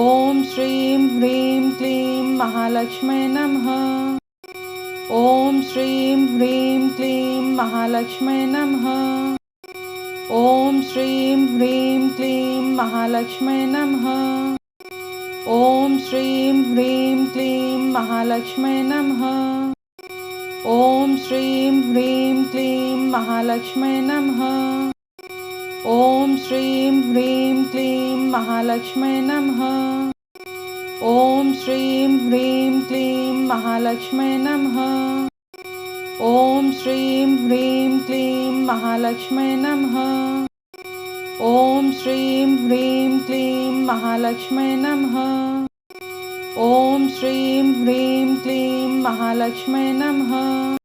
ॐ श्रीं ह्रीं क्लीं महालक्ष्म्यै नमः। ॐ श्रीं ह्रीं क्लीं महालक्ष्म्यै नमः। ॐ श्रीं ह्रीं क्लीं महालक्ष्म्यै नमः। ॐ श्रीं ह्रीं क्लीं महालक्ष्म्यै नमः। ॐ श्रीं ह्रीं क्लीं महालक्ष्म्यै नमः। ॐ श्रीं ह्रीं क्लीं महालक्ष्म्यै नमः। ॐ श्रीं ह्रीं क्लीं महालक्ष्म्यै नमः। ॐ श्रीं ह्रीं क्लीं महालक्ष्म्यै नमः। ॐ श्रीं ह्रीं क्लीं महालक्ष्म्यै नमः। ॐ श्रीं ह्रीं क्लीं महालक्ष्म्यै नमः।